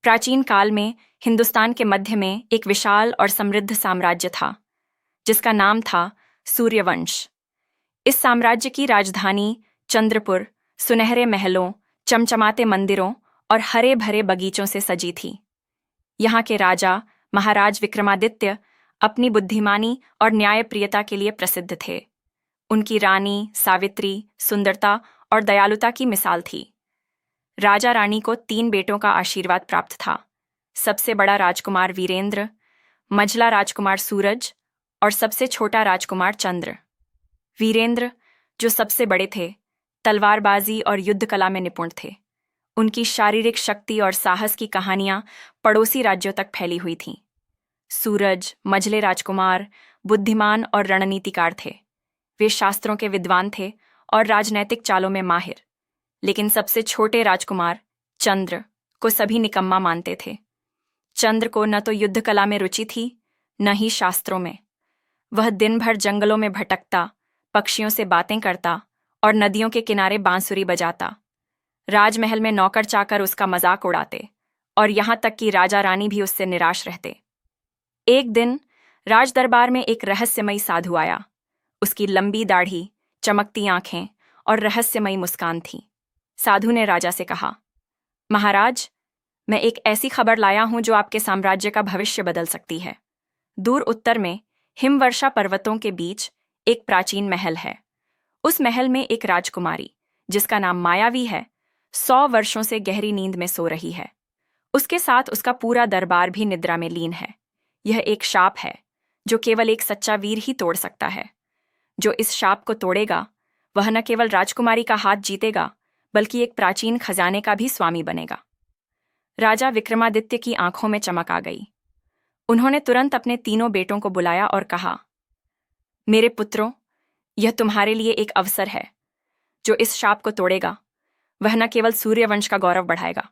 प्राचीन काल में हिंदुस्तान के मध्य में एक विशाल और समृद्ध साम्राज्य था जिसका नाम था सूर्यवंश। इस साम्राज्य की राजधानी चंद्रपुर सुनहरे महलों, चमचमाते मंदिरों और हरे भरे बगीचों से सजी थी। यहाँ के राजा महाराज विक्रमादित्य अपनी बुद्धिमानी और न्यायप्रियता के लिए प्रसिद्ध थे। उनकी रानी सावित्री सुंदरता और दयालुता की मिसाल थी। राजा रानी को 3 बेटों का आशीर्वाद प्राप्त था। सबसे बड़ा राजकुमार वीरेंद्र, मझला राजकुमार सूरज और सबसे छोटा राजकुमार चंद्र। वीरेंद्र, जो सबसे बड़े थे, तलवारबाजी और युद्ध कला में निपुण थे। उनकी शारीरिक शक्ति और साहस की कहानियां पड़ोसी राज्यों तक फैली हुई थीं। सूरज, मझले राजकुमार, बुद्धिमान और रणनीतिकार थे। वे शास्त्रों के विद्वान थे और राजनैतिक चालों में माहिर। लेकिन सबसे छोटे राजकुमार चंद्र को सभी निकम्मा मानते थे। चंद्र को न तो युद्ध कला में रुचि थी, न ही शास्त्रों में। वह दिन भर जंगलों में भटकता, पक्षियों से बातें करता और नदियों के किनारे बांसुरी बजाता। राजमहल में नौकर चाकर उसका मजाक उड़ाते और यहाँ तक कि राजा रानी भी उससे निराश रहते। एक दिन राजदरबार में एक रहस्यमयी साधु आया। उसकी लंबी दाढ़ी, चमकती आंखें और रहस्यमयी मुस्कान थी। साधु ने राजा से कहा, महाराज, मैं एक ऐसी खबर लाया हूं जो आपके साम्राज्य का भविष्य बदल सकती है। दूर उत्तर में हिमवर्षा पर्वतों के बीच एक प्राचीन महल है। उस महल में एक राजकुमारी, जिसका नाम मायावी है, 100 वर्षों से गहरी नींद में सो रही है। उसके साथ उसका पूरा दरबार भी निद्रा में लीन है। यह एक शाप है जो केवल एक सच्चा वीर ही तोड़ सकता है। जो इस शाप को तोड़ेगा वह न केवल राजकुमारी का हाथ जीतेगा, बल्कि एक प्राचीन खजाने का भी स्वामी बनेगा। राजा विक्रमादित्य की आंखों में चमक आ गई। उन्होंने तुरंत अपने 3 बेटों को बुलाया और कहा, मेरे पुत्रों, यह तुम्हारे लिए एक अवसर है। जो इस शाप को तोड़ेगा वह न केवल सूर्यवंश का गौरव बढ़ाएगा,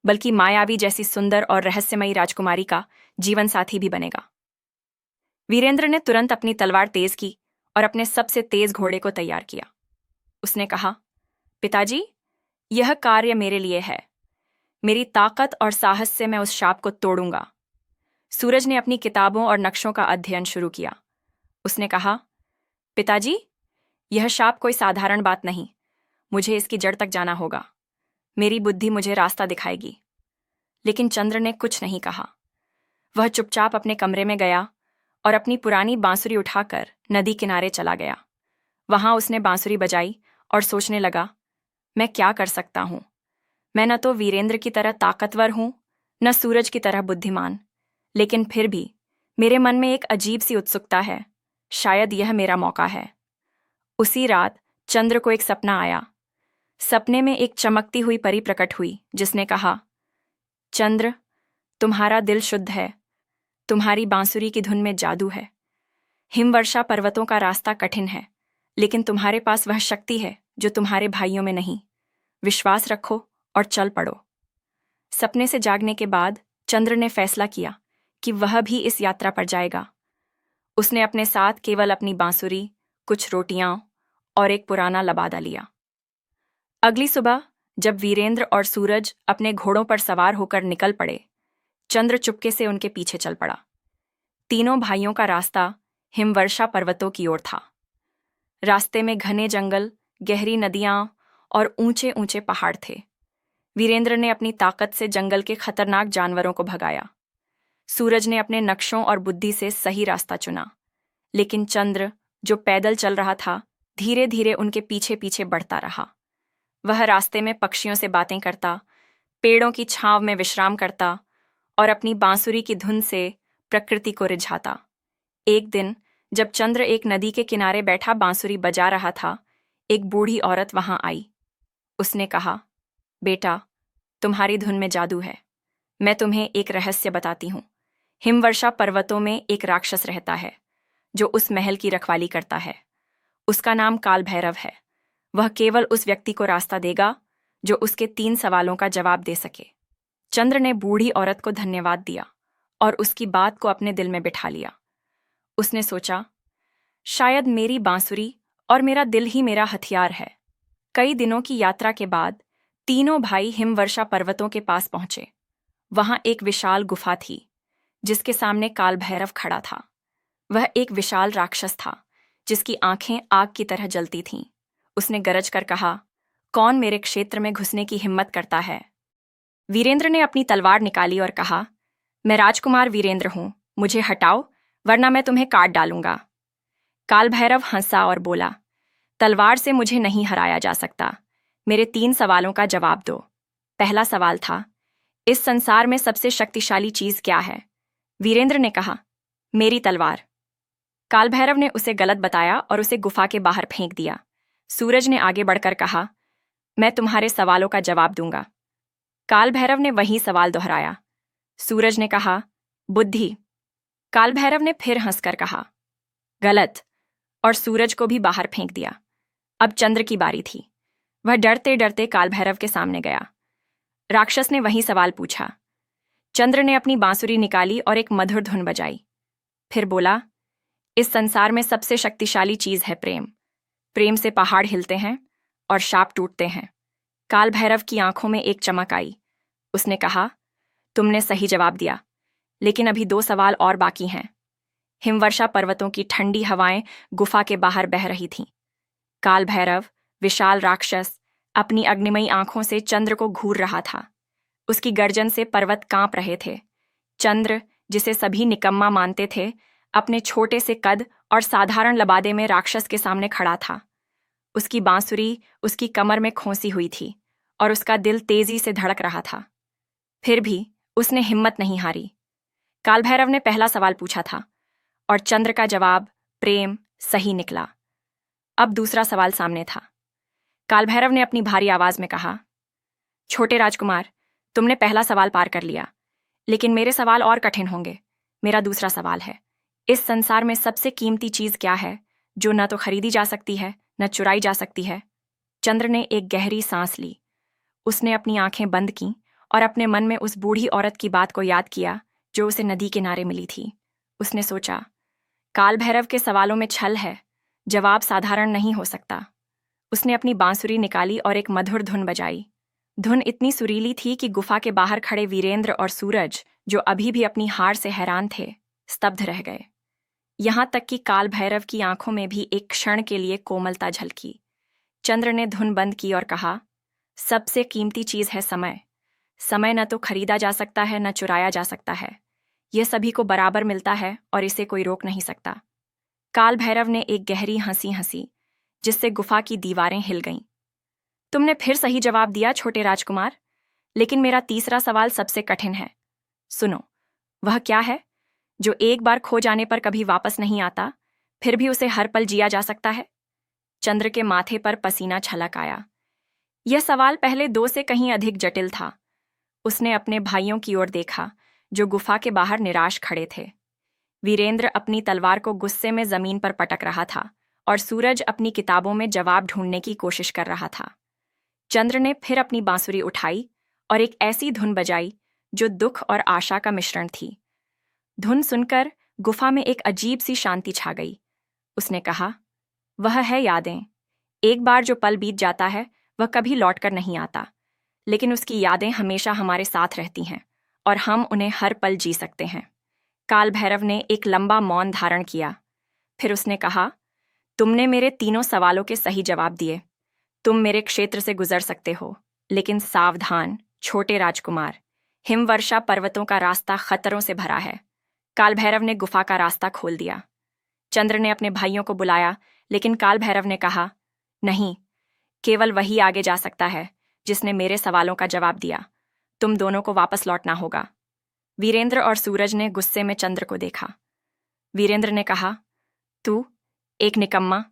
बल्कि मायावी जैसी सुंदर और रहस्यमयी राजकुमारी का जीवन साथी भी बनेगा। वीरेंद्र ने तुरंत अपनी तलवार तेज की और अपने सबसे तेज घोड़े को तैयार किया। उसने कहा, पिताजी, यह कार्य मेरे लिए है। मेरी ताकत और साहस से मैं उस शाप को तोड़ूंगा। सूरज ने अपनी किताबों और नक्शों का अध्ययन शुरू किया। उसने कहा, पिताजी, यह शाप कोई साधारण बात नहीं। मुझे इसकी जड़ तक जाना होगा। मेरी बुद्धि मुझे रास्ता दिखाएगी। लेकिन चंद्र ने कुछ नहीं कहा। वह चुपचाप अपने कमरे में गया और अपनी पुरानी बांसुरी उठाकर नदी किनारे चला गया। वहां उसने बांसुरी बजाई और सोचने लगा, मैं क्या कर सकता हूं? मैं न तो वीरेंद्र की तरह ताकतवर हूं, न सूरज की तरह बुद्धिमान, लेकिन फिर भी मेरे मन में एक अजीब सी उत्सुकता है। शायद यह मेरा मौका है। उसी रात चंद्र को एक सपना आया। सपने में एक चमकती हुई परी प्रकट हुई, जिसने कहा, चंद्र, तुम्हारा दिल शुद्ध है। तुम्हारी बांसुरी की धुन में जादू है। हिमवर्षा पर्वतों का रास्ता कठिन है, लेकिन तुम्हारे पास वह शक्ति है जो तुम्हारे भाइयों में नहीं। विश्वास रखो और चल पड़ो। सपने से जागने के बाद चंद्र ने फैसला किया कि वह भी इस यात्रा पर जाएगा। उसने अपने साथ केवल अपनी बांसुरी, कुछ रोटियां और एक पुराना लबादा लिया। अगली सुबह जब वीरेंद्र और सूरज अपने घोड़ों पर सवार होकर निकल पड़े, चंद्र चुपके से उनके पीछे चल पड़ा। तीनों भाइयों का रास्ता हिमवर्षा पर्वतों की ओर था। रास्ते में घने जंगल, गहरी नदियां और ऊंचे ऊंचे पहाड़ थे। वीरेंद्र ने अपनी ताकत से जंगल के खतरनाक जानवरों को भगाया। सूरज ने अपने नक्शों और बुद्धि से सही रास्ता चुना। लेकिन चंद्र, जो पैदल चल रहा था, धीरे धीरे उनके पीछे पीछे बढ़ता रहा। वह रास्ते में पक्षियों से बातें करता, पेड़ों की छांव में विश्राम करता और अपनी बांसुरी की धुन से प्रकृति को रिझाता। एक दिन जब चंद्र एक नदी के किनारे बैठा बांसुरी बजा रहा था, एक बूढ़ी औरत वहां आई। उसने कहा, बेटा, तुम्हारी धुन में जादू है। मैं तुम्हें एक रहस्य बताती हूँ। हिमवर्षा पर्वतों में एक राक्षस रहता है जो उस महल की रखवाली करता है। उसका नाम काल भैरव है। वह केवल उस व्यक्ति को रास्ता देगा जो उसके 3 सवालों का जवाब दे सके। चंद्र ने बूढ़ी औरत को धन्यवाद दिया और उसकी बात को अपने दिल में बिठा लिया। उसने सोचा, शायद मेरी बांसुरी और मेरा दिल ही मेरा हथियार है। कई दिनों की यात्रा के बाद तीनों भाई हिमवर्षा पर्वतों के पास पहुंचे। वहां एक विशाल गुफा थी जिसके सामने काल भैरव खड़ा था। वह एक विशाल राक्षस था जिसकी आंखें आग की तरह जलती थीं। उसने गरज कर कहा, कौन मेरे क्षेत्र में घुसने की हिम्मत करता है? वीरेंद्र ने अपनी तलवार निकाली और कहा, मैं राजकुमार वीरेंद्र हूं, मुझे हटाओ वरना मैं तुम्हें काट डालूंगा। काल भैरव हंसा और बोला, तलवार से मुझे नहीं हराया जा सकता। मेरे 3 सवालों का जवाब दो। पहला सवाल था, इस संसार में सबसे शक्तिशाली चीज क्या है? वीरेंद्र ने कहा, मेरी तलवार। काल भैरव ने उसे गलत बताया और उसे गुफा के बाहर फेंक दिया। सूरज ने आगे बढ़कर कहा, मैं तुम्हारे सवालों का जवाब दूंगा। काल भैरव ने वही सवाल दोहराया। सूरज ने कहा, बुद्धि। काल भैरव ने फिर हंसकर कहा, गलत, और सूरज को भी बाहर फेंक दिया। अब चंद्र की बारी थी। वह डरते डरते काल भैरव के सामने गया। राक्षस ने वही सवाल पूछा। चंद्र ने अपनी बांसुरी निकाली और एक मधुर धुन बजाई। फिर बोला, इस संसार में सबसे शक्तिशाली चीज है प्रेम। प्रेम से पहाड़ हिलते हैं और शाप टूटते हैं। काल भैरव की आंखों में एक चमक आई। उसने कहा, तुमने सही जवाब दिया, लेकिन अभी 2 सवाल और बाकी हैं। हिमवर्षा पर्वतों की ठंडी हवाएं गुफा के बाहर बह रही थीं। काल भैरव, विशाल राक्षस, अपनी अग्निमयी आंखों से चंद्र को घूर रहा था। उसकी गर्जन से पर्वत कांप रहे थे। चंद्र, जिसे सभी निकम्मा मानते थे, अपने छोटे से कद और साधारण लबादे में राक्षस के सामने खड़ा था। उसकी बांसुरी उसकी कमर में खोंसी हुई थी और उसका दिल तेजी से धड़क रहा था। फिर भी उसने हिम्मत नहीं हारी। काल भैरव ने पहला सवाल पूछा था और चंद्र का जवाब प्रेम सही निकला। अब दूसरा सवाल सामने था। काल भैरव ने अपनी भारी आवाज में कहा, छोटे राजकुमार, तुमने पहला सवाल पार कर लिया, लेकिन मेरे सवाल और कठिन होंगे। मेरा दूसरा सवाल है, इस संसार में सबसे कीमती चीज क्या है जो न तो खरीदी जा सकती है न चुराई जा सकती है? चंद्र ने एक गहरी सांस ली। उसने अपनी आंखें बंद की और अपने मन में उस बूढ़ी औरत की बात को याद किया जो उसे नदी किनारे मिली थी। उसने सोचा, काल भैरव के सवालों में छल है, जवाब साधारण नहीं हो सकता। उसने अपनी बांसुरी निकाली और एक मधुर धुन बजाई। धुन इतनी सुरीली थी कि गुफा के बाहर खड़े वीरेंद्र और सूरज, जो अभी भी अपनी हार से हैरान थे, स्तब्ध रह गए। यहां तक कि काल भैरव की आंखों में भी एक क्षण के लिए कोमलता झलकी। चंद्र ने धुन बंद की और कहा, सबसे कीमती चीज है समय। समय न तो खरीदा जा सकता है न चुराया जा सकता है। यह सभी को बराबर मिलता है और इसे कोई रोक नहीं सकता। काल भैरव ने एक गहरी हंसी हंसी, जिससे गुफा की दीवारें हिल गईं। तुमने फिर सही जवाब दिया छोटे राजकुमार, लेकिन मेरा तीसरा सवाल सबसे कठिन है। सुनो, वह क्या है जो एक बार खो जाने पर कभी वापस नहीं आता, फिर भी उसे हर पल जिया जा सकता है? चंद्र के माथे पर पसीना छलक आया। यह सवाल पहले 2 से कहीं अधिक जटिल था। उसने अपने भाइयों की ओर देखा जो गुफा के बाहर निराश खड़े थे। वीरेंद्र अपनी तलवार को गुस्से में जमीन पर पटक रहा था और सूरज अपनी किताबों में जवाब ढूंढने की कोशिश कर रहा था। चंद्र ने फिर अपनी बांसुरी उठाई और एक ऐसी धुन बजाई जो दुख और आशा का मिश्रण थी। धुन सुनकर गुफा में एक अजीब सी शांति छा गई। उसने कहा, वह है यादें। एक बार जो पल बीत जाता है वह कभी लौटकर नहीं आता, लेकिन उसकी यादें हमेशा हमारे साथ रहती हैं और हम उन्हें हर पल जी सकते हैं। काल भैरव ने एक लंबा मौन धारण किया। फिर उसने कहा, तुमने मेरे 3 सवालों के सही जवाब दिए। तुम मेरे क्षेत्र से गुजर सकते हो, लेकिन सावधान छोटे राजकुमार, हिमवर्षा पर्वतों का रास्ता खतरों से भरा है। काल भैरव ने गुफा का रास्ता खोल दिया। चंद्र ने अपने भाइयों को बुलाया, लेकिन काल भैरव ने कहा, नहीं, केवल वही आगे जा सकता है जिसने मेरे सवालों का जवाब दिया। तुम दोनों को वापस लौटना होगा। वीरेंद्र और सूरज ने गुस्से में चंद्र को देखा। वीरेंद्र ने कहा, तू एक निकम्मा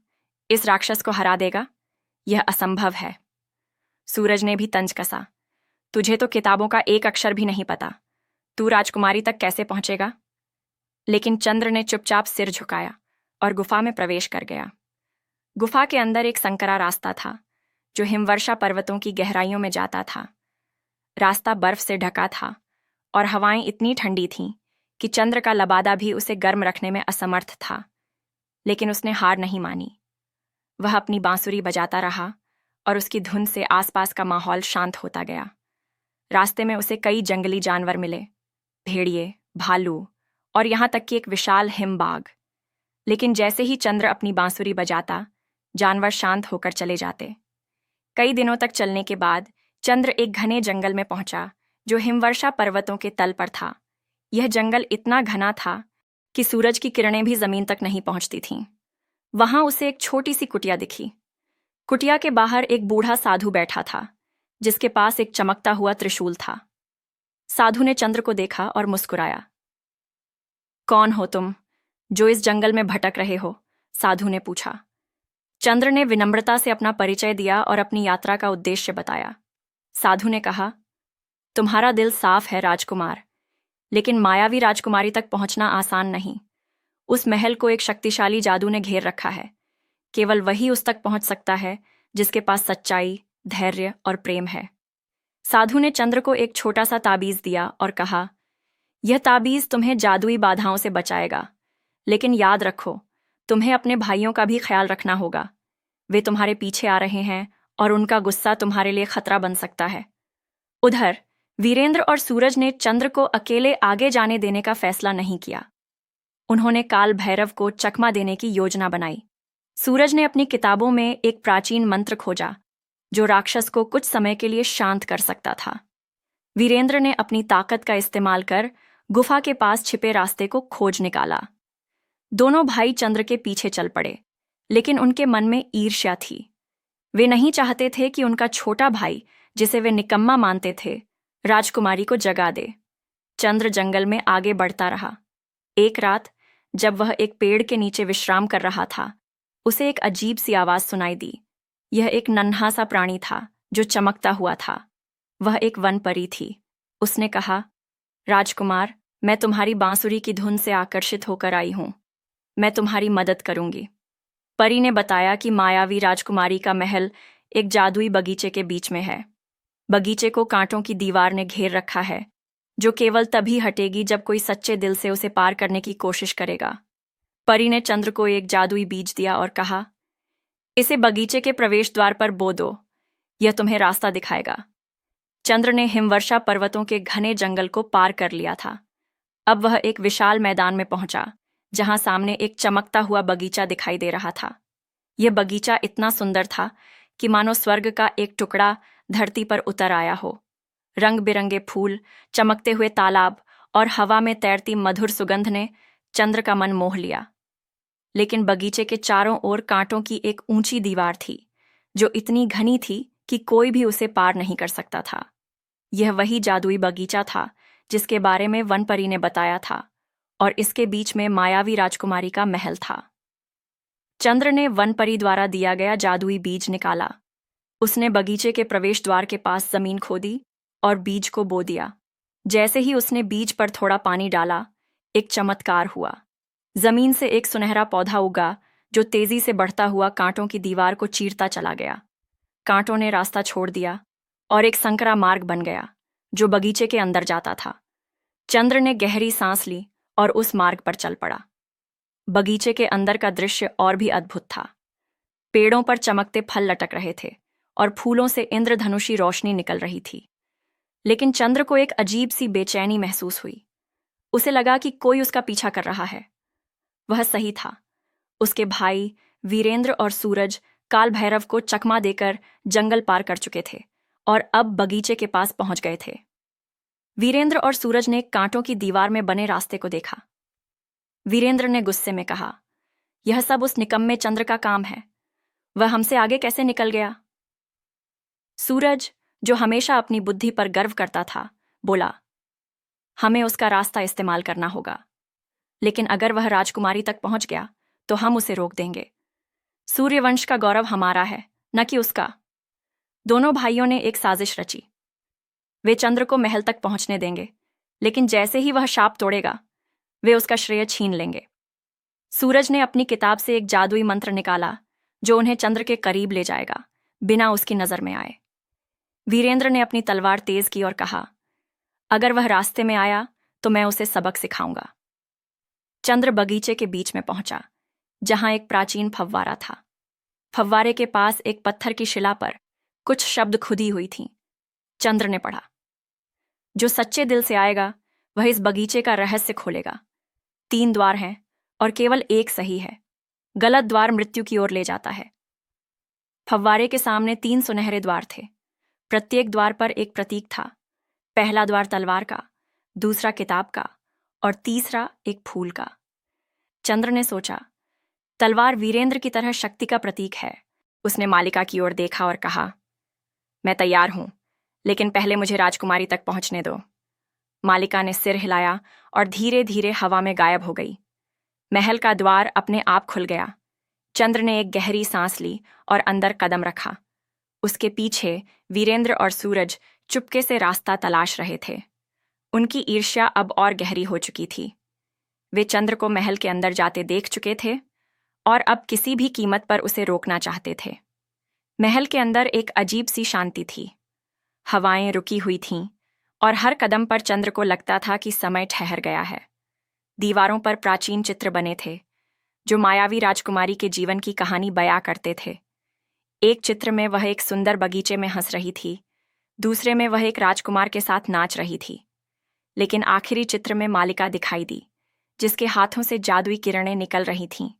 इस राक्षस को हरा देगा? यह असंभव है। सूरज ने भी तंज कसा, तुझे तो किताबों का एक अक्षर भी नहीं पता। तू राजकुमारी तक कैसे पहुंचेगा? लेकिन चंद्र ने चुपचाप सिर झुकाया और गुफा में प्रवेश कर गया। गुफा के अंदर एक संकरा रास्ता था जो हिमवर्षा पर्वतों की गहराइयों में जाता था। रास्ता बर्फ से ढका था और हवाएं इतनी ठंडी थीं कि चंद्र का लबादा भी उसे गर्म रखने में असमर्थ था। लेकिन उसने हार नहीं मानी। वह अपनी बांसुरी बजाता रहा और उसकी धुन से आसपास का माहौल शांत होता गया। रास्ते में उसे कई जंगली जानवर मिले, भेड़िए, भालू और यहाँ तक कि एक विशाल हिमबाघ। लेकिन जैसे ही चंद्र अपनी बांसुरी बजाता, जानवर शांत होकर चले जाते। कई दिनों तक चलने के बाद चंद्र एक घने जंगल में पहुंचा जो हिमवर्षा पर्वतों के तल पर था। यह जंगल इतना घना था कि सूरज की किरणें भी जमीन तक नहीं पहुंचती थीं। वहां उसे एक छोटी सी कुटिया दिखी। कुटिया के बाहर एक बूढ़ा साधु बैठा था, जिसके पास एक चमकता हुआ त्रिशूल था। साधु ने चंद्र को देखा और मुस्कुराया। कौन हो तुम, जो इस जंगल में भटक रहे हो? साधु ने पूछा। चंद्र ने विनम्रता से अपना परिचय दिया और अपनी यात्रा का उद्देश्य बताया। साधु ने कहा, तुम्हारा दिल साफ है राजकुमार, लेकिन मायावी राजकुमारी तक पहुंचना आसान नहीं। उस महल को एक शक्तिशाली जादू ने घेर रखा है। केवल वही उस तक पहुंच सकता है जिसके पास सच्चाई, धैर्य और प्रेम है। साधु ने चंद्र को एक छोटा सा ताबीज दिया और कहा, यह ताबीज तुम्हें जादुई बाधाओं से बचाएगा, लेकिन याद रखो, तुम्हें अपने भाइयों का भी ख्याल रखना होगा। वे तुम्हारे पीछे आ रहे हैं और उनका गुस्सा तुम्हारे लिए खतरा बन सकता है। उधर वीरेंद्र और सूरज ने चंद्र को अकेले आगे जाने देने का फैसला नहीं किया। उन्होंने काल भैरव को चकमा देने की योजना बनाई। सूरज ने अपनी किताबों में एक प्राचीन मंत्र खोजा जो राक्षस को कुछ समय के लिए शांत कर सकता था। वीरेंद्र ने अपनी ताकत का इस्तेमाल कर गुफा के पास छिपे रास्ते को खोज निकाला। दोनों भाई चंद्र के पीछे चल पड़े, लेकिन उनके मन में ईर्ष्या थी। वे नहीं चाहते थे कि उनका छोटा भाई, जिसे वे निकम्मा मानते थे, राजकुमारी को जगा दे। चंद्र जंगल में आगे बढ़ता रहा। एक रात जब वह एक पेड़ के नीचे विश्राम कर रहा था, उसे एक अजीब सी आवाज सुनाई दी। यह एक नन्हा सा प्राणी था जो चमकता हुआ था। वह एक वन परी थी। उसने कहा, राजकुमार, मैं तुम्हारी बांसुरी की धुन से आकर्षित होकर आई हूं। मैं तुम्हारी मदद करूंगी। परी ने बताया कि मायावी राजकुमारी का महल एक जादुई बगीचे के बीच में है। बगीचे को कांटों की दीवार ने घेर रखा है, जो केवल तभी हटेगी जब कोई सच्चे दिल से उसे पार करने की कोशिश करेगा। परी ने चंद्र को एक जादुई बीज दिया और कहा, इसे बगीचे के प्रवेश द्वार पर बो दो, यह तुम्हें रास्ता दिखाएगा। चंद्र ने हिमवर्षा पर्वतों के घने जंगल को पार कर लिया था। अब वह एक विशाल मैदान में पहुंचा, जहां सामने एक चमकता हुआ बगीचा दिखाई दे रहा था। यह बगीचा इतना सुंदर था कि मानो स्वर्ग का एक टुकड़ा धरती पर उतर आया हो। रंग बिरंगे फूल, चमकते हुए तालाब और हवा में तैरती मधुर सुगंध ने चंद्र का मन मोह लिया। लेकिन बगीचे के चारों ओर कांटों की एक ऊंची दीवार थी, जो इतनी घनी थी कि कोई भी उसे पार नहीं कर सकता था। यह वही जादुई बगीचा था जिसके बारे में वनपरी ने बताया था, और इसके बीच में मायावी राजकुमारी का महल था। चंद्र ने वनपरी द्वारा दिया गया जादुई बीज निकाला। उसने बगीचे के प्रवेश द्वार के पास जमीन खोदी और बीज को बो दिया। जैसे ही उसने बीज पर थोड़ा पानी डाला, एक चमत्कार हुआ। जमीन से एक सुनहरा पौधा उगा जो तेजी से बढ़ता हुआ कांटों की दीवार को चीरता चला गया। कांटों ने रास्ता छोड़ दिया और एक संकरा मार्ग बन गया जो बगीचे के अंदर जाता था। चंद्र ने गहरी सांस ली और उस मार्ग पर चल पड़ा। बगीचे के अंदर का दृश्य और भी अद्भुत था। पेड़ों पर चमकते फल लटक रहे थे और फूलों से इंद्रधनुषी रोशनी निकल रही थी। लेकिन चंद्र को एक अजीब सी बेचैनी महसूस हुई। उसे लगा कि कोई उसका पीछा कर रहा है। वह सही था। उसके भाई वीरेंद्र और सूरज काल भैरव को चकमा देकर जंगल पार कर चुके थे और अब बगीचे के पास पहुंच गए थे। वीरेंद्र और सूरज ने कांटों की दीवार में बने रास्ते को देखा। वीरेंद्र ने गुस्से में कहा, यह सब उस निकम्मे चंद्र का काम है। वह हमसे आगे कैसे निकल गया? सूरज, जो हमेशा अपनी बुद्धि पर गर्व करता था, बोला, हमें उसका रास्ता इस्तेमाल करना होगा। लेकिन अगर वह राजकुमारी तक पहुंच गया तो हम उसे रोक देंगे। सूर्यवंश का गौरव हमारा है, न कि उसका। दोनों भाइयों ने एक साजिश रची। वे चंद्र को महल तक पहुंचने देंगे, लेकिन जैसे ही वह शाप तोड़ेगा, वे उसका श्रेय छीन लेंगे। सूरज ने अपनी किताब से एक जादुई मंत्र निकाला जो उन्हें चंद्र के करीब ले जाएगा, बिना उसकी नजर में आए। वीरेंद्र ने अपनी तलवार तेज की और कहा, अगर वह रास्ते में आया तो मैं उसे सबक सिखाऊंगा। चंद्र बगीचे के बीच में पहुंचा, जहां एक प्राचीन फव्वारा था। फव्वारे के पास एक पत्थर की शिला पर कुछ शब्द खुदी हुई थीं। चंद्र ने पढ़ा, जो सच्चे दिल से आएगा वह इस बगीचे का रहस्य खोलेगा। 3 द्वार हैं और केवल एक सही है। गलत द्वार मृत्यु की ओर ले जाता है। फव्वारे के सामने 3 सुनहरे द्वार थे। प्रत्येक द्वार पर एक प्रतीक था। पहला द्वार तलवार का, दूसरा किताब का और तीसरा एक फूल का। चंद्र ने सोचा, तलवार वीरेंद्र की तरह शक्ति का प्रतीक है। उसने मालिका की ओर देखा और कहा, मैं तैयार हूं, लेकिन पहले मुझे राजकुमारी तक पहुंचने दो। मालिका ने सिर हिलाया और धीरे धीरे हवा में गायब हो गई। महल का द्वार अपने आप खुल गया। चंद्र ने एक गहरी सांस ली और अंदर कदम रखा। उसके पीछे वीरेंद्र और सूरज चुपके से रास्ता तलाश रहे थे। उनकी ईर्ष्या अब और गहरी हो चुकी थी। वे चंद्र को महल के अंदर जाते देख चुके थे और अब किसी भी कीमत पर उसे रोकना चाहते थे। महल के अंदर एक अजीब सी शांति थी। हवाएं रुकी हुई थीं और हर कदम पर चंद्र को लगता था कि समय ठहर गया है। दीवारों पर प्राचीन चित्र बने थे जो मायावी राजकुमारी के जीवन की कहानी बयां करते थे। एक चित्र में वह एक सुंदर बगीचे में हंस रही थी, दूसरे में वह एक राजकुमार के साथ नाच रही थी। लेकिन आखिरी चित्र में मालिका दिखाई दी, जिसके हाथों से जादुई किरणें निकल रही थीं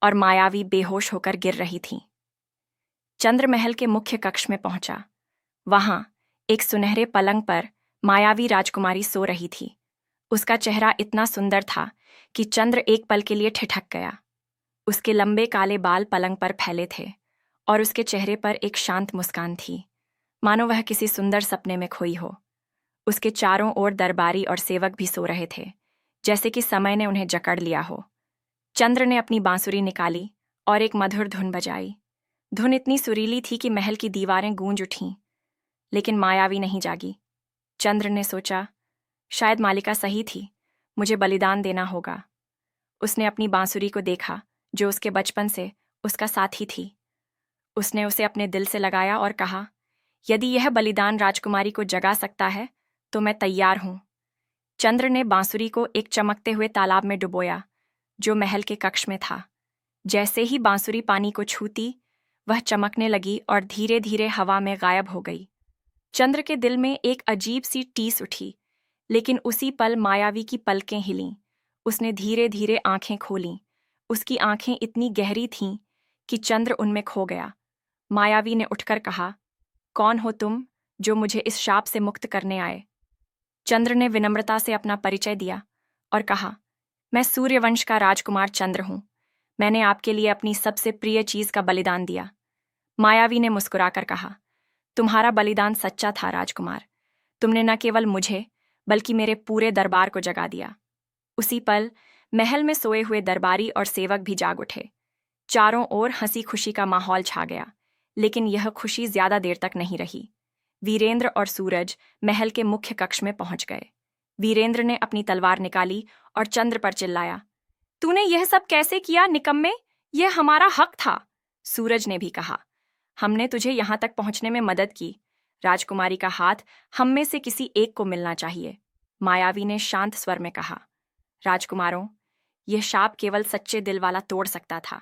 और मायावी बेहोश होकर गिर रही थीं। चंद्र महल के मुख्य कक्ष में पहुंचा। वहां एक सुनहरे पलंग पर मायावी राजकुमारी सो रही थी। उसका चेहरा इतना सुंदर था कि चंद्र एक पल के लिए ठिठक गया। उसके लंबे काले बाल पलंग पर फैले थे और उसके चेहरे पर एक शांत मुस्कान थी, मानो वह किसी सुंदर सपने में खोई हो। उसके चारों ओर दरबारी और सेवक भी सो रहे थे, जैसे कि समय ने उन्हें जकड़ लिया हो। चंद्र ने अपनी बांसुरी निकाली और एक मधुर धुन बजाई। धुन इतनी सुरीली थी कि महल की दीवारें गूंज उठीं, लेकिन मायावी नहीं जागी। चंद्र ने सोचा, शायद मालिका सही थी, मुझे बलिदान देना होगा। उसने अपनी बांसुरी को देखा, जो उसके बचपन से उसका साथी थी। उसने उसे अपने दिल से लगाया और कहा, यदि यह बलिदान राजकुमारी को जगा सकता है तो मैं तैयार हूं। चंद्र ने बांसुरी को एक चमकते हुए तालाब में डुबोया, जो महल के कक्ष में था। जैसे ही बांसुरी पानी को छूती, वह चमकने लगी और धीरे धीरे हवा में गायब हो गई। चंद्र के दिल में एक अजीब सी टीस उठी, लेकिन उसी पल मायावी की पलकें हिलीं। उसने धीरे धीरे आंखें खोलीं। उसकी आंखें इतनी गहरी थीं कि चंद्र उनमें खो गया। मायावी ने उठकर कहा, कौन हो तुम जो मुझे इस शाप से मुक्त करने आए? चंद्र ने विनम्रता से अपना परिचय दिया और कहा, मैं सूर्यवंश का राजकुमार चंद्र हूं। मैंने आपके लिए अपनी सबसे प्रिय चीज का बलिदान दिया। मायावी ने मुस्कुराकर कहा, तुम्हारा बलिदान सच्चा था राजकुमार। तुमने न केवल मुझे बल्कि मेरे पूरे दरबार को जगा दिया। उसी पल महल में सोए हुए दरबारी और सेवक भी जाग उठे। चारों ओर हंसी खुशी का माहौल छा गया, लेकिन यह खुशी ज्यादा देर तक नहीं रही। वीरेंद्र और सूरज महल के मुख्य कक्ष में पहुंच गए। वीरेंद्र ने अपनी तलवार निकाली और चंद्र पर चिल्लाया, तूने यह सब कैसे किया निकम्मे? यह हमारा हक था। सूरज ने भी कहा, हमने तुझे यहां तक पहुंचने में मदद की। राजकुमारी का हाथ हम में से किसी एक को मिलना चाहिए। मायावी ने शांत स्वर में कहा, राजकुमारों, यह शाप केवल सच्चे दिल वाला तोड़ सकता था।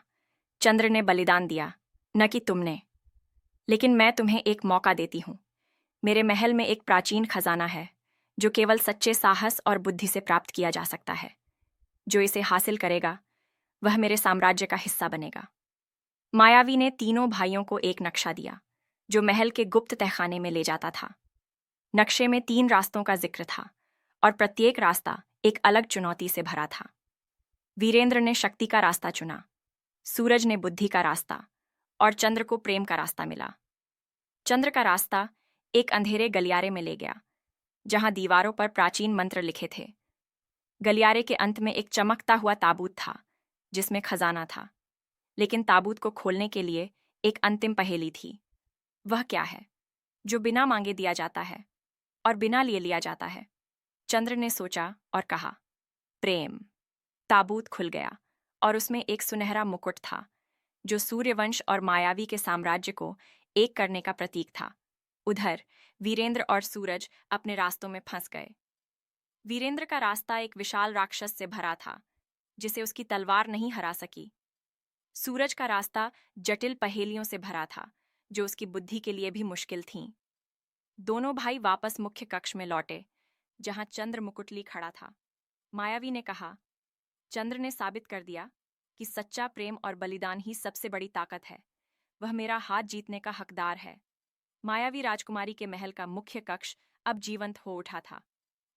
चंद्र ने बलिदान दिया, न कि तुमने। लेकिन मैं तुम्हें एक मौका देती हूं। मेरे महल में एक प्राचीन खजाना है जो केवल सच्चे साहस और बुद्धि से प्राप्त किया जा सकता है। जो इसे हासिल करेगा वह मेरे साम्राज्य का हिस्सा बनेगा। मायावी ने तीनों भाइयों को एक नक्शा दिया जो महल के गुप्त तहखाने में ले जाता था। नक्शे में 3 रास्तों का जिक्र था और प्रत्येक रास्ता एक अलग चुनौती से भरा था। वीरेंद्र ने शक्ति का रास्ता चुना, सूरज ने बुद्धि का रास्ता और चंद्र को प्रेम का रास्ता मिला। चंद्र का रास्ता एक अंधेरे गलियारे में ले गया, जहां दीवारों पर प्राचीन मंत्र लिखे थे। गलियारे के अंत में एक चमकता हुआ ताबूत था जिसमें खजाना था, लेकिन ताबूत को खोलने के लिए एक अंतिम पहेली थी। वह क्या है जो बिना मांगे दिया जाता है और बिना लिए लिया जाता है? चंद्र ने सोचा और कहा, प्रेम। ताबूत खुल गया और उसमें एक सुनहरा मुकुट था जो सूर्यवंश और मायावी के साम्राज्य को एक करने का प्रतीक था। उधर वीरेंद्र और सूरज अपने रास्तों में फंस गए। वीरेंद्र का रास्ता एक विशाल राक्षस से भरा था जिसे उसकी तलवार नहीं हरा सकी। सूरज का रास्ता जटिल पहेलियों से भरा था जो उसकी बुद्धि के लिए भी मुश्किल थीं। दोनों भाई वापस मुख्य कक्ष में लौटे, जहां चंद्र मुकुट लिए खड़ा था। मायावी ने कहा, चंद्र ने साबित कर दिया कि सच्चा प्रेम और बलिदान ही सबसे बड़ी ताकत है। वह मेरा हाथ जीतने का हकदार है। मायावी राजकुमारी के महल का मुख्य कक्ष अब जीवंत हो उठा था।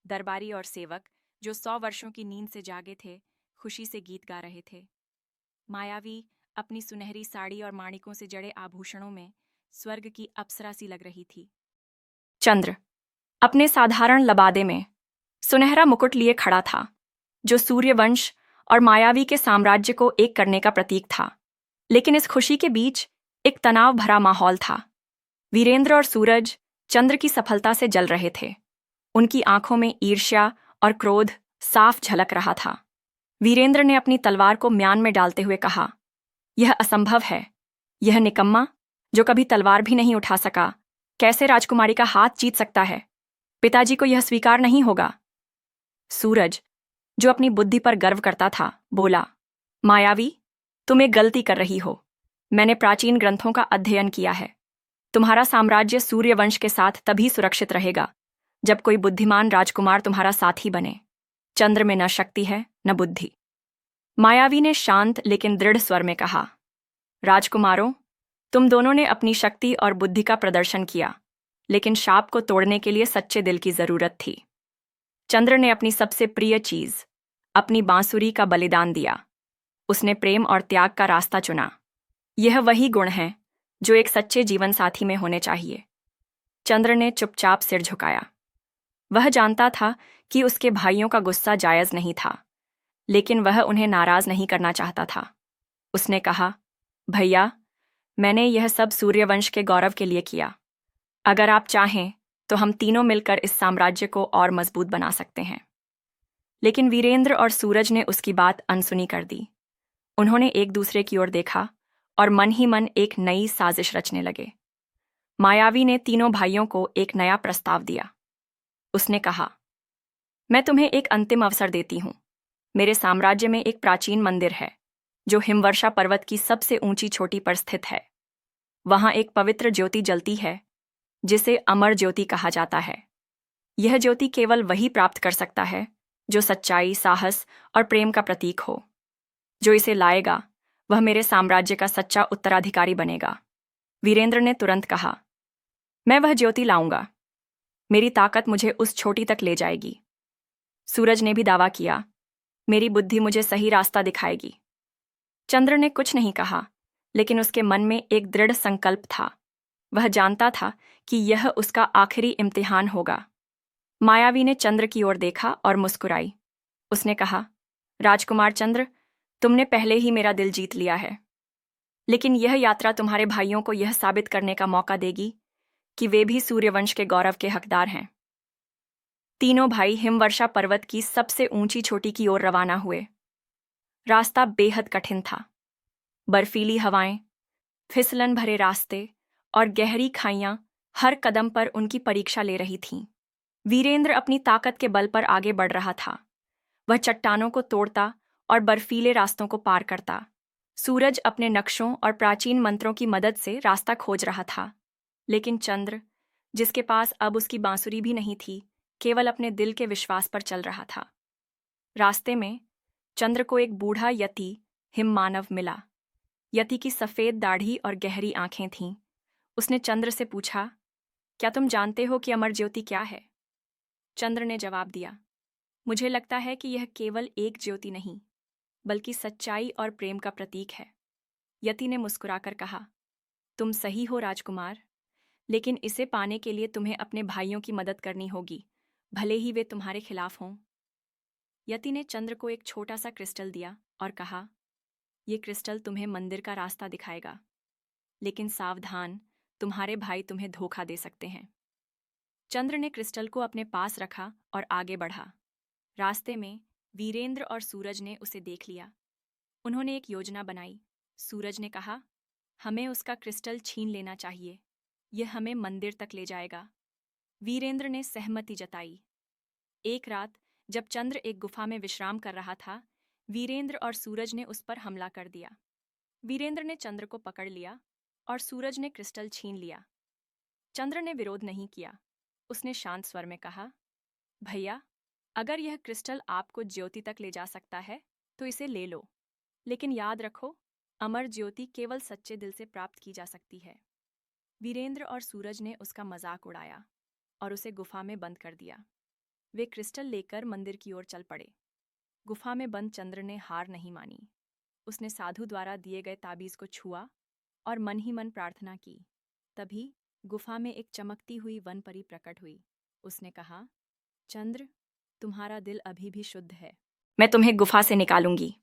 दरबारी और सेवक, जो 100 वर्षों की नींद से जागे थे, खुशी से गीत गा रहे थे। मायावी अपनी सुनहरी साड़ी और माणिकों से जड़े आभूषणों में स्वर्ग की अप्सरा सी लग रही थी। चंद्र अपने साधारण लबादे में सुनहरा मुकुट लिए खड़ा था, जो सूर्यवंश और मायावी के साम्राज्य को एक करने का प्रतीक था। लेकिन इस खुशी के बीच एक तनाव भरा माहौल था। वीरेंद्र और सूरज चंद्र की सफलता से जल रहे थे। उनकी आंखों में ईर्ष्या और क्रोध साफ झलक रहा था। वीरेंद्र ने अपनी तलवार को म्यान में डालते हुए कहा, यह असंभव है। यह निकम्मा, जो कभी तलवार भी नहीं उठा सका, कैसे राजकुमारी का हाथ जीत सकता है? पिताजी को यह स्वीकार नहीं होगा। सूरज, जो अपनी बुद्धि पर गर्व करता था, बोला, मायावी, तुम एक गलती कर रही हो। मैंने प्राचीन ग्रंथों का अध्ययन किया है। तुम्हारा साम्राज्य सूर्यवंश के साथ तभी सुरक्षित रहेगा जब कोई बुद्धिमान राजकुमार तुम्हारा साथी बने। चंद्र में न शक्ति है न बुद्धि। मायावी ने शांत लेकिन दृढ़ स्वर में कहा, राजकुमारों, तुम दोनों ने अपनी शक्ति और बुद्धि का प्रदर्शन किया, लेकिन शाप को तोड़ने के लिए सच्चे दिल की जरूरत थी। चंद्र ने अपनी सबसे प्रिय चीज, अपनी बांसुरी का बलिदान दिया। उसने प्रेम और त्याग का रास्ता चुना। यह वही गुण है जो एक सच्चे जीवन साथी में होने चाहिए। चंद्र ने चुपचाप सिर झुकाया। वह जानता था कि उसके भाइयों का गुस्सा जायज नहीं था, लेकिन वह उन्हें नाराज नहीं करना चाहता था। उसने कहा, भैया, मैंने यह सब सूर्यवंश के गौरव के लिए किया। अगर आप चाहें तो हम तीनों मिलकर इस साम्राज्य को और मजबूत बना सकते हैं। लेकिन वीरेंद्र और सूरज ने उसकी बात अनसुनी कर दी। उन्होंने एक दूसरे की ओर देखा और मन ही मन एक नई साजिश रचने लगे। मायावी ने तीनों भाइयों को एक नया प्रस्ताव दिया। उसने कहा, मैं तुम्हें एक अंतिम अवसर देती हूं। मेरे साम्राज्य में एक प्राचीन मंदिर है, जो हिमवर्षा पर्वत की सबसे ऊंची चोटी पर स्थित है। वहां एक पवित्र ज्योति जलती है, जिसे अमर ज्योति कहा जाता है। यह ज्योति केवल वही प्राप्त कर सकता है जो सच्चाई, साहस और प्रेम का प्रतीक हो। जो इसे लाएगा, वह मेरे साम्राज्य का सच्चा उत्तराधिकारी बनेगा। वीरेंद्र ने तुरंत कहा, मैं वह ज्योति लाऊंगा। मेरी ताकत मुझे उस चोटी तक ले जाएगी। सूरज ने भी दावा किया, मेरी बुद्धि मुझे सही रास्ता दिखाएगी। चंद्र ने कुछ नहीं कहा, लेकिन उसके मन में एक दृढ़ संकल्प था। वह जानता था कि यह उसका आखिरी इम्तिहान होगा। मायावी ने चंद्र की ओर देखा और मुस्कुराई। उसने कहा, राजकुमार चंद्र, तुमने पहले ही मेरा दिल जीत लिया है। लेकिन यह यात्रा तुम्हारे भाइयों को यह साबित करने का मौका देगी कि वे भी सूर्यवंश के गौरव के हकदार हैं। तीनों भाई हिमवर्षा पर्वत की सबसे ऊंची चोटी की ओर रवाना हुए। रास्ता बेहद कठिन था। बर्फीली हवाएं, फिसलन भरे रास्ते और गहरी खाइयां हर कदम पर उनकी परीक्षा ले रही थीं। वीरेंद्र अपनी ताकत के बल पर आगे बढ़ रहा था। वह चट्टानों को तोड़ता और बर्फीले रास्तों को पार करता। सूरज अपने नक्शों और प्राचीन मंत्रों की मदद से रास्ता खोज रहा था। लेकिन चंद्र, जिसके पास अब उसकी बांसुरी भी नहीं थी, केवल अपने दिल के विश्वास पर चल रहा था। रास्ते में चंद्र को एक बूढ़ा यति हिममानव मिला। यति की सफेद दाढ़ी और गहरी आंखें थीं। उसने चंद्र से पूछा, क्या तुम जानते हो कि अमर ज्योति क्या है? चंद्र ने जवाब दिया, मुझे लगता है कि यह केवल एक ज्योति नहीं, बल्कि सच्चाई और प्रेम का प्रतीक है। यति ने मुस्कुराकर कहा, तुम सही हो राजकुमार, लेकिन इसे पाने के लिए तुम्हें अपने भाइयों की मदद करनी होगी, भले ही वे तुम्हारे खिलाफ हों। यति ने चंद्र को एक छोटा सा क्रिस्टल दिया और कहा, यह क्रिस्टल तुम्हें मंदिर का रास्ता दिखाएगा, लेकिन सावधान, तुम्हारे भाई तुम्हें धोखा दे सकते हैं। चंद्र ने क्रिस्टल को अपने पास रखा और आगे बढ़ा। रास्ते में वीरेंद्र और सूरज ने उसे देख लिया। उन्होंने एक योजना बनाई। सूरज ने कहा, हमें उसका क्रिस्टल छीन लेना चाहिए, यह हमें मंदिर तक ले जाएगा। वीरेंद्र ने सहमति जताई। एक रात जब चंद्र एक गुफा में विश्राम कर रहा था, वीरेंद्र और सूरज ने उस पर हमला कर दिया। वीरेंद्र ने चंद्र को पकड़ लिया और सूरज ने क्रिस्टल छीन लिया। चंद्र ने विरोध नहीं किया। उसने शांत स्वर में कहा, भैया, अगर यह क्रिस्टल आपको ज्योति तक ले जा सकता है तो इसे ले लो, लेकिन याद रखो, अमर ज्योति केवल सच्चे दिल से प्राप्त की जा सकती है। वीरेंद्र और सूरज ने उसका मजाक उड़ाया और उसे गुफा में बंद कर दिया। वे क्रिस्टल लेकर मंदिर की ओर चल पड़े। गुफा में बंद चंद्र ने हार नहीं मानी। उसने साधु द्वारा दिए गए ताबीज को छुआ और मन ही मन प्रार्थना की। तभी गुफा में एक चमकती हुई वन परी प्रकट हुई। उसने कहा, चंद्र, तुम्हारा दिल अभी भी शुद्ध है, मैं तुम्हें गुफा से निकालूंगी।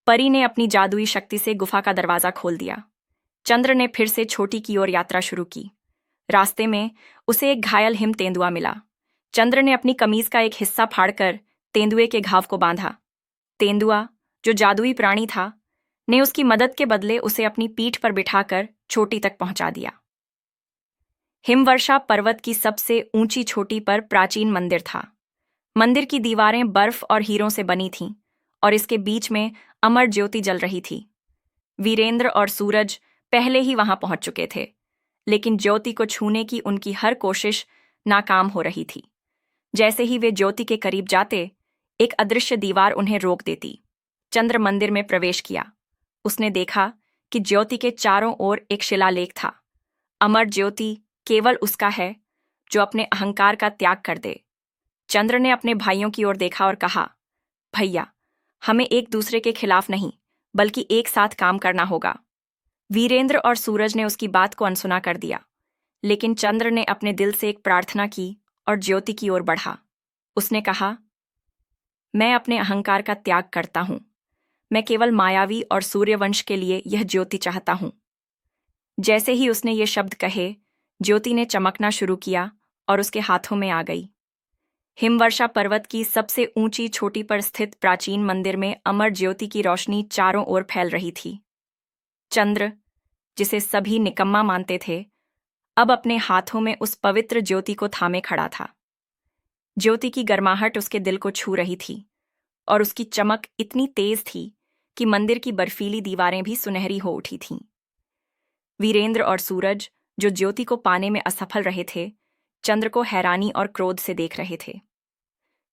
परी ने अपनी जादुई शक्ति से गुफा का दरवाजा खोल दिया। चंद्र ने फिर से छोटी की ओर यात्रा शुरू की। रास्ते में उसे एक घायल हिम तेंदुआ मिला। चंद्र ने अपनी कमीज का एक हिस्सा फाड़कर तेंदुए के घाव को बांधा। तेंदुआ, जो जादुई प्राणी था, ने उसकी मदद के बदले उसे अपनी पीठ पर बिठाकर चोटी तक पहुंचा दिया। हिमवर्षा पर्वत की सबसे ऊंची चोटी पर प्राचीन मंदिर था। मंदिर की दीवारें बर्फ और हीरों से बनी थीं और इसके बीच में अमर ज्योति जल रही थी। वीरेंद्र और सूरज पहले ही वहां पहुंच चुके थे, लेकिन ज्योति को छूने की उनकी हर कोशिश नाकाम हो रही थी। जैसे ही वे ज्योति के करीब जाते, एक अदृश्य दीवार उन्हें रोक देती। चंद्र मंदिर में प्रवेश किया। उसने देखा कि ज्योति के चारों ओर एक शिलालेख था। अमर ज्योति केवल उसका है जो अपने अहंकार का त्याग कर दे। चंद्र ने अपने भाइयों की ओर देखा और कहा, भैया, हमें एक दूसरे के खिलाफ नहीं, बल्कि एक साथ काम करना होगा। वीरेंद्र और सूरज ने उसकी बात को अनसुना कर दिया, लेकिन चंद्र ने अपने दिल से एक प्रार्थना की और ज्योति की ओर बढ़ा। उसने कहा, मैं अपने अहंकार का त्याग करता हूं। मैं केवल मायावी और सूर्यवंश के लिए यह ज्योति चाहता हूं। जैसे ही उसने ये शब्द कहे, ज्योति ने चमकना शुरू किया और उसके हाथों में आ गई। हिमवर्षा पर्वत की सबसे ऊंची चोटी पर स्थित प्राचीन मंदिर में अमर ज्योति की रोशनी चारों ओर फैल रही थी। चंद्र, जिसे सभी निकम्मा मानते थे, अब अपने हाथों में उस पवित्र ज्योति को थामे खड़ा था। ज्योति की गर्माहट उसके दिल को छू रही थी और उसकी चमक इतनी तेज थी कि मंदिर की बर्फीली दीवारें भी सुनहरी हो उठी थीं। वीरेंद्र और सूरज, जो ज्योति को पाने में असफल रहे थे, चंद्र को हैरानी और क्रोध से देख रहे थे।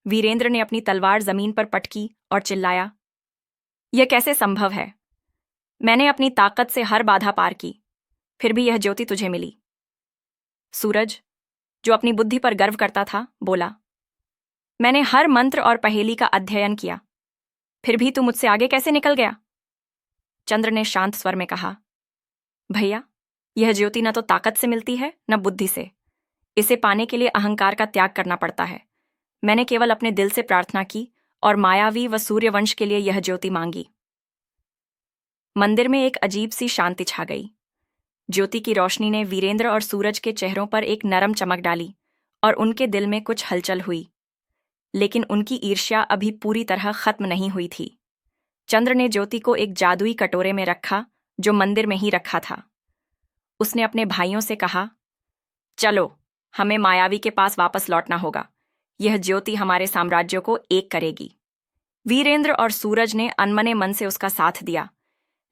वीरेंद्र ने अपनी तलवार जमीन पर पटकी और चिल्लाया, यह कैसे संभव है? मैंने अपनी ताकत से हर बाधा पार की, फिर भी यह ज्योति तुझे मिली। सूरज, जो अपनी बुद्धि पर गर्व करता था, बोला, मैंने हर मंत्र और पहेली का अध्ययन किया, फिर भी तू मुझसे आगे कैसे निकल गया? चंद्र ने शांत स्वर में कहा, भैया, यह ज्योति न तो ताकत से मिलती है न बुद्धि से। इसे पाने के लिए अहंकार का त्याग करना पड़ता है। मैंने केवल अपने दिल से प्रार्थना की और मायावी व सूर्यवंश के लिए यह ज्योति मांगी। मंदिर में एक अजीब सी शांति छा गई। ज्योति की रोशनी ने वीरेंद्र और सूरज के चेहरों पर एक नरम चमक डाली और उनके दिल में कुछ हलचल हुई, लेकिन उनकी ईर्ष्या अभी पूरी तरह खत्म नहीं हुई थी। चंद्र ने ज्योति को एक जादुई कटोरे में रखा, जो मंदिर में ही रखा था। उसने अपने भाइयों से कहा, चलो, हमें मायावी के पास वापस लौटना होगा। यह ज्योति हमारे साम्राज्य को एक करेगी। वीरेंद्र और सूरज ने अनमने मन से उसका साथ दिया,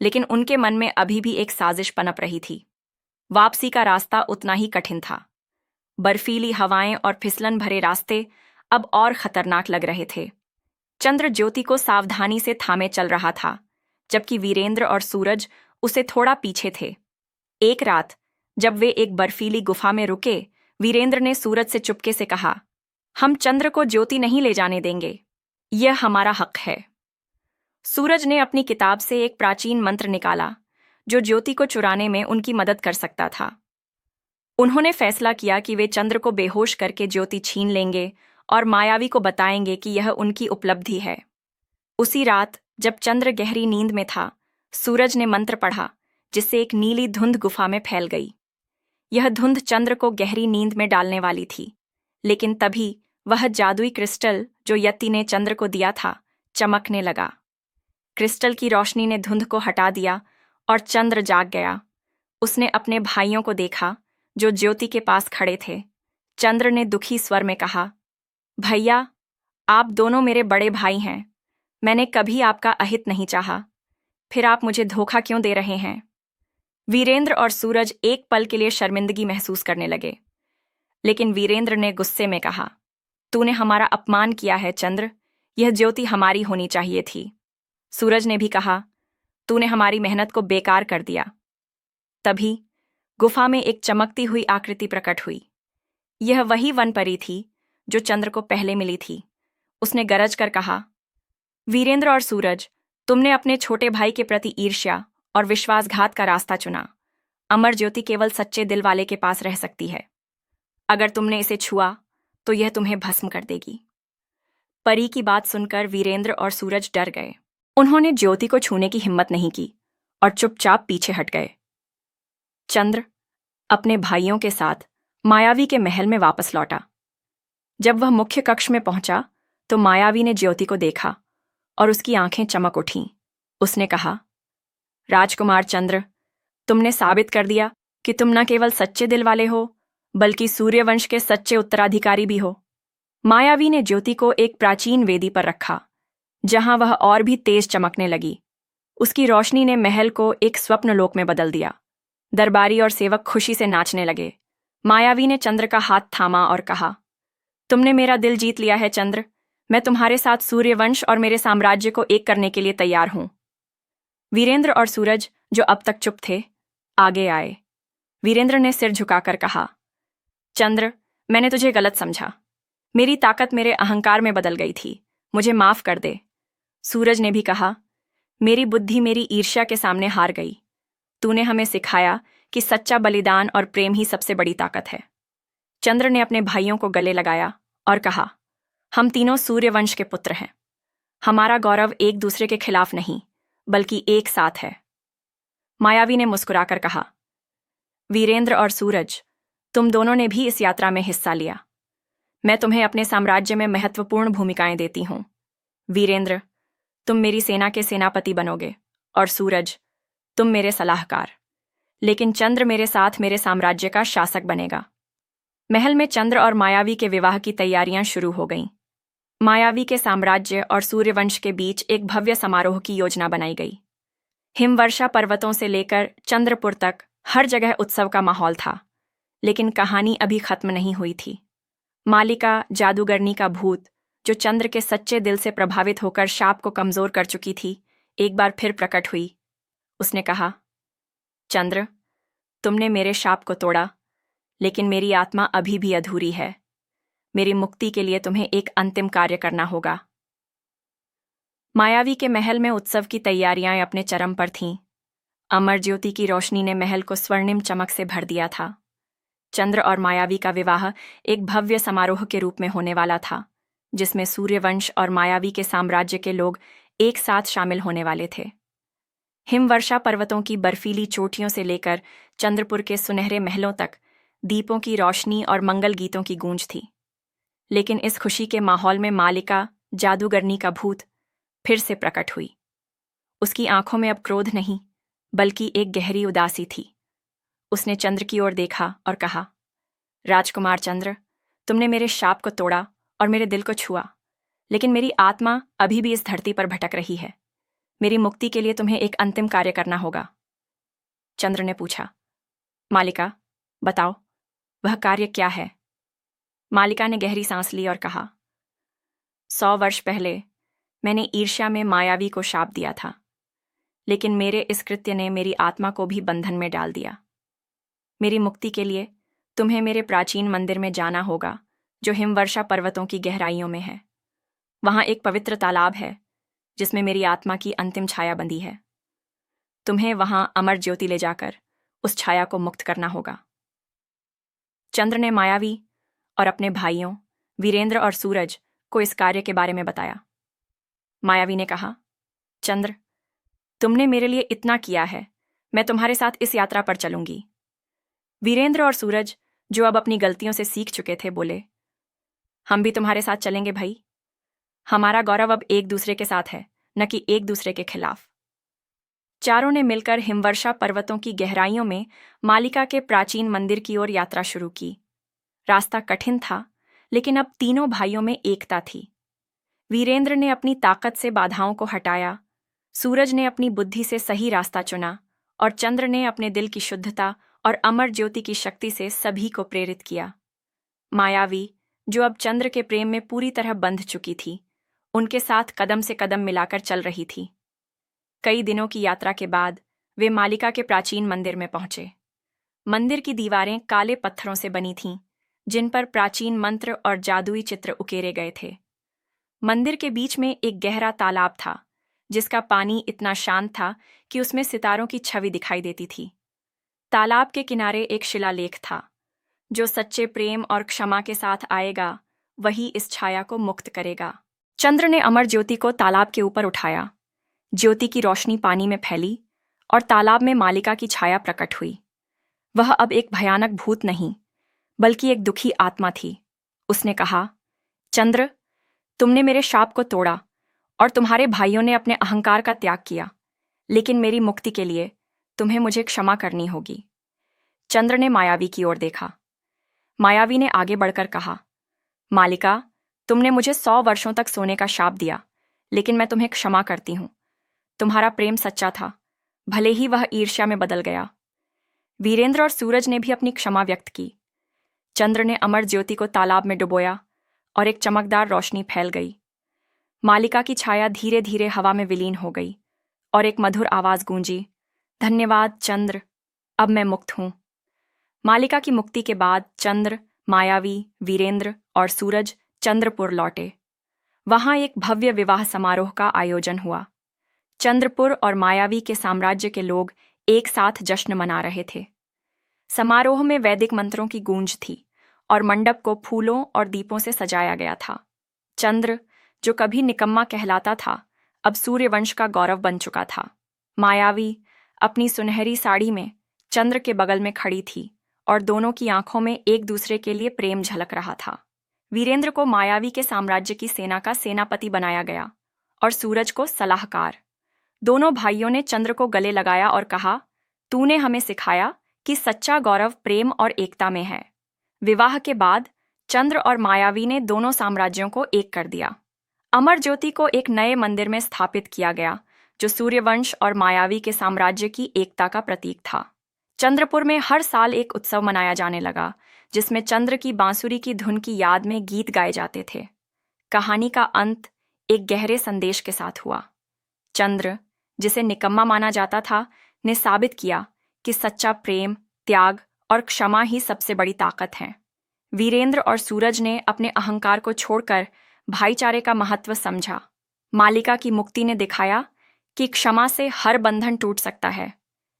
लेकिन उनके मन में अभी भी एक साजिश पनप रही थी। वापसी का रास्ता उतना ही कठिन था। बर्फीली हवाएं और फिसलन भरे रास्ते अब और खतरनाक लग रहे थे। चंद्र ज्योति को सावधानी से थामे चल रहा था, जबकि वीरेंद्र और सूरज उसे थोड़ा पीछे थे। एक रात, जब वे एक बर्फीली गुफा में रुके, वीरेंद्र ने सूरज से चुपके से कहा, हम चंद्र को ज्योति नहीं ले जाने देंगे। यह हमारा हक है। सूरज ने अपनी किताब से एक प्राचीन मंत्र निकाला, जो ज्योति को चुराने में उनकी मदद कर सकता था। उन्होंने फैसला किया कि वे चंद्र को बेहोश करके ज्योति छीन लेंगे और मायावी को बताएंगे कि यह उनकी उपलब्धि है। उसी रात, जब चंद्र गहरी नींद में था, सूरज ने मंत्र पढ़ा, जिससे एक नीली धुंध गुफा में फैल गई। यह धुंध चंद्र को गहरी नींद में डालने वाली थी, लेकिन तभी वह जादुई क्रिस्टल जो यति ने चंद्र को दिया था, चमकने लगा। क्रिस्टल की रोशनी ने धुंध को हटा दिया और चंद्र जाग गया। उसने अपने भाइयों को देखा, जो ज्योति के पास खड़े थे। चंद्र ने दुखी स्वर में कहा, भैया, आप दोनों मेरे बड़े भाई हैं। मैंने कभी आपका अहित नहीं चाहा, फिर आप मुझे धोखा क्यों दे रहे हैं? वीरेंद्र और सूरज एक पल के लिए शर्मिंदगी महसूस करने लगे, लेकिन वीरेंद्र ने गुस्से में कहा, तूने हमारा अपमान किया है चंद्र, यह ज्योति हमारी होनी चाहिए थी। सूरज ने भी कहा, तूने हमारी मेहनत को बेकार कर दिया। तभी गुफा में एक चमकती हुई आकृति प्रकट हुई। यह वही वनपरी थी जो चंद्र को पहले मिली थी। उसने गरज कर कहा, वीरेंद्र और सूरज, तुमने अपने छोटे भाई के प्रति ईर्ष्या और विश्वासघात का रास्ता चुना। अमर ज्योति केवल सच्चे दिल वाले के पास रह सकती है। अगर तुमने इसे छुआ तो यह तुम्हें भस्म कर देगी। परी की बात सुनकर वीरेंद्र और सूरज डर गए। उन्होंने ज्योति को छूने की हिम्मत नहीं की और चुपचाप पीछे हट गए। चंद्र अपने भाइयों के साथ मायावी के महल में वापस लौटा। जब वह मुख्य कक्ष में पहुंचा तो मायावी ने ज्योति को देखा और उसकी आंखें चमक उठीं। उसने कहा, राजकुमार चंद्र, तुमने साबित कर दिया कि तुम न केवल सच्चे दिल वाले हो बल्कि सूर्यवंश के सच्चे उत्तराधिकारी भी हो। मायावी ने ज्योति को एक प्राचीन वेदी पर रखा, जहां वह और भी तेज चमकने लगी। उसकी रोशनी ने महल को एक स्वप्नलोक में बदल दिया। दरबारी और सेवक खुशी से नाचने लगे। मायावी ने चंद्र का हाथ थामा और कहा, तुमने मेरा दिल जीत लिया है चंद्र। मैं तुम्हारे साथ सूर्यवंश और मेरे साम्राज्य को एक करने के लिए तैयार हूं। वीरेंद्र और सूरज, जो अब तक चुप थे, आगे आए। वीरेंद्र ने सिर झुकाकर कहा, चंद्र, मैंने तुझे गलत समझा। मेरी ताकत मेरे अहंकार में बदल गई थी। मुझे माफ कर दे। सूरज ने भी कहा, मेरी बुद्धि मेरी ईर्ष्या के सामने हार गई। तूने हमें सिखाया कि सच्चा बलिदान और प्रेम ही सबसे बड़ी ताकत है। चंद्र ने अपने भाइयों को गले लगाया और कहा, हम तीनों सूर्यवंश के पुत्र हैं। हमारा गौरव एक दूसरे के खिलाफ नहीं बल्कि एक साथ है। मायावी ने मुस्कुराकर कहा, वीरेंद्र और सूरज, तुम दोनों ने भी इस यात्रा में हिस्सा लिया। मैं तुम्हें अपने साम्राज्य में महत्वपूर्ण भूमिकाएं देती हूं। वीरेंद्र, तुम मेरी सेना के सेनापति बनोगे और सूरज, तुम मेरे सलाहकार। लेकिन चंद्र मेरे साथ मेरे साम्राज्य का शासक बनेगा। महल में चंद्र और मायावी के विवाह की तैयारियां शुरू हो गईं। मायावी के साम्राज्य और सूर्यवंश के बीच एक भव्य समारोह की योजना बनाई गई। हिमवर्षा पर्वतों से लेकर चंद्रपुर तक हर जगह उत्सव का माहौल था। लेकिन कहानी अभी खत्म नहीं हुई थी। मालिका, जादूगरनी का भूत, जो चंद्र के सच्चे दिल से प्रभावित होकर शाप को कमजोर कर चुकी थी, एक बार फिर प्रकट हुई। उसने कहा, चंद्र, तुमने मेरे शाप को तोड़ा, लेकिन मेरी आत्मा अभी भी अधूरी है। मेरी मुक्ति के लिए तुम्हें एक अंतिम कार्य करना होगा। मायावी के महल में उत्सव की तैयारियां अपने चरम पर थीं। अमर ज्योति की रोशनी ने महल को स्वर्णिम चमक से भर दिया था। चंद्र और मायावी का विवाह एक भव्य समारोह के रूप में होने वाला था, जिसमें सूर्यवंश और मायावी के साम्राज्य के लोग एक साथ शामिल होने वाले थे। हिमवर्षा पर्वतों की बर्फीली चोटियों से लेकर चंद्रपुर के सुनहरे महलों तक दीपों की रोशनी और मंगल गीतों की गूंज थी। लेकिन इस खुशी के माहौल में मालिका, जादूगरनी का भूत, फिर से प्रकट हुई। उसकी आंखों में अब क्रोध नहीं बल्कि एक गहरी उदासी थी। उसने चंद्र की ओर देखा और कहा, राजकुमार चंद्र, तुमने मेरे शाप को तोड़ा और मेरे दिल को छुआ, लेकिन मेरी आत्मा अभी भी इस धरती पर भटक रही है। मेरी मुक्ति के लिए तुम्हें एक अंतिम कार्य करना होगा। चंद्र ने पूछा, मालिका, बताओ, वह कार्य क्या है? मालिका ने गहरी सांस ली और कहा, 100 वर्ष पहले मैंने ईर्ष्या में मायावी को शाप दिया था, लेकिन मेरे इस कृत्य ने मेरी आत्मा को भी बंधन में डाल दिया। मेरी मुक्ति के लिए तुम्हें मेरे प्राचीन मंदिर में जाना होगा, जो हिमवर्षा पर्वतों की गहराइयों में है। वहां एक पवित्र तालाब है जिसमें मेरी आत्मा की अंतिम छाया बंधी है। तुम्हें वहां अमर ज्योति ले जाकर उस छाया को मुक्त करना होगा। चंद्र ने मायावी और अपने भाइयों वीरेंद्र और सूरज को इस कार्य के बारे में बताया। मायावी ने कहा, चंद्र, तुमने मेरे लिए इतना किया है, मैं तुम्हारे साथ इस यात्रा पर चलूंगी। वीरेंद्र और सूरज, जो अब अपनी गलतियों से सीख चुके थे, बोले, हम भी तुम्हारे साथ चलेंगे भाई। हमारा गौरव अब एक दूसरे के साथ है, न कि एक दूसरे के खिलाफ। चारों ने मिलकर हिमवर्षा पर्वतों की गहराइयों में मालिका के प्राचीन मंदिर की ओर यात्रा शुरू की। रास्ता कठिन था, लेकिन अब तीनों भाइयों में एकता थी। वीरेंद्र ने अपनी ताकत से बाधाओं को हटाया, सूरज ने अपनी बुद्धि से सही रास्ता चुना और चंद्र ने अपने दिल की शुद्धता और अमर ज्योति की शक्ति से सभी को प्रेरित किया। मायावी, जो अब चंद्र के प्रेम में पूरी तरह बंध चुकी थी, उनके साथ कदम से कदम मिलाकर चल रही थी। कई दिनों की यात्रा के बाद वे मालिका के प्राचीन मंदिर में पहुंचे। मंदिर की दीवारें काले पत्थरों से बनी थीं, जिन पर प्राचीन मंत्र और जादुई चित्र उकेरे गए थे। मंदिर के बीच में एक गहरा तालाब था, जिसका पानी इतना शांत था कि उसमें सितारों की छवि दिखाई देती थी। तालाब के किनारे एक शिलालेख था, जो सच्चे प्रेम और क्षमा के साथ आएगा, वही इस छाया को मुक्त करेगा। चंद्र ने अमर ज्योति को तालाब के ऊपर उठाया। ज्योति की रोशनी पानी में फैली और तालाब में मालिका की छाया प्रकट हुई। वह अब एक भयानक भूत नहीं, बल्कि एक दुखी आत्मा थी। उसने कहा, चंद्र, तुमने मेरे शाप को तोड़ा और तुम्हारे भाइयों ने अपने अहंकार का त्याग किया, लेकिन मेरी मुक्ति के लिए तुम्हें मुझे क्षमा करनी होगी। चंद्र ने मायावी की ओर देखा। मायावी ने आगे बढ़कर कहा, मालिका, तुमने मुझे 100 वर्षों तक सोने का शाप दिया, लेकिन मैं तुम्हें क्षमा करती हूं। तुम्हारा प्रेम सच्चा था, भले ही वह ईर्ष्या में बदल गया। वीरेंद्र और सूरज ने भी अपनी क्षमा व्यक्त की। चंद्र ने अमर ज्योति को तालाब में डुबोया और एक चमकदार रोशनी फैल गई। मालिका की छाया धीरे धीरे हवा में विलीन हो गई और एक मधुर आवाज गूंजी, धन्यवाद चंद्र, अब मैं मुक्त हूं। मालिका की मुक्ति के बाद चंद्र, मायावी, वीरेंद्र और सूरज चंद्रपुर लौटे। वहां एक भव्य विवाह समारोह का आयोजन हुआ। चंद्रपुर और मायावी के साम्राज्य के लोग एक साथ जश्न मना रहे थे। समारोह में वैदिक मंत्रों की गूंज थी और मंडप को फूलों और दीपों से सजाया गया था। चंद्र, जो कभी निकम्मा कहलाता था, अब सूर्यवंश का गौरव बन चुका था। मायावी अपनी सुनहरी साड़ी में चंद्र के बगल में खड़ी थी और दोनों की आंखों में एक दूसरे के लिए प्रेम झलक रहा था। वीरेंद्र को मायावी के साम्राज्य की सेना का सेनापति बनाया गया और सूरज को सलाहकार। दोनों भाइयों ने चंद्र को गले लगाया और कहा, तूने हमें सिखाया कि सच्चा गौरव प्रेम और एकता में है। विवाह के बाद चंद्र और मायावी ने दोनों साम्राज्यों को एक कर दिया। अमर ज्योति को एक नए मंदिर में स्थापित किया गया, जो सूर्यवंश और मायावी के साम्राज्य की एकता का प्रतीक था। चंद्रपुर में हर साल एक उत्सव मनाया जाने लगा, जिसमें चंद्र की बांसुरी की धुन की याद में गीत गाए जाते थे। कहानी का अंत एक गहरे संदेश के साथ हुआ। चंद्र, जिसे निकम्मा माना जाता था, ने साबित किया कि सच्चा प्रेम, त्याग और क्षमा ही सबसे बड़ी ताकत है। वीरेंद्र और सूरज ने अपने अहंकार को छोड़कर भाईचारे का महत्व समझा। मालिका की मुक्ति ने दिखाया कि क्षमा से हर बंधन टूट सकता है।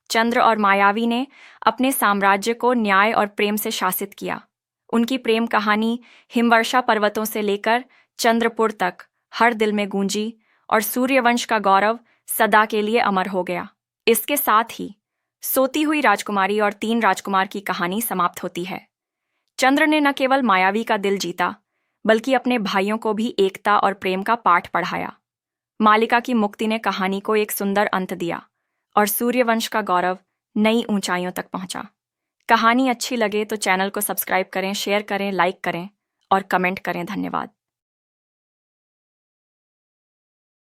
चंद्र और मायावी ने अपने साम्राज्य को न्याय और प्रेम से शासित किया। उनकी प्रेम कहानी हिमवर्षा पर्वतों से लेकर चंद्रपुर तक हर दिल में गूंजी और सूर्यवंश का गौरव सदा के लिए अमर हो गया। इसके साथ ही सोती हुई राजकुमारी और 3 राजकुमार की कहानी समाप्त होती है। चंद्र ने न केवल मायावी का दिल जीता, बल्कि अपने भाइयों को भी एकता और प्रेम का पाठ पढ़ाया। मालिका की मुक्ति ने कहानी को एक सुंदर अंत दिया और सूर्यवंश का गौरव नई ऊंचाइयों तक पहुंचा। कहानी अच्छी लगे तो चैनल को सब्सक्राइब करें, शेयर करें, लाइक करें और कमेंट करें। धन्यवाद।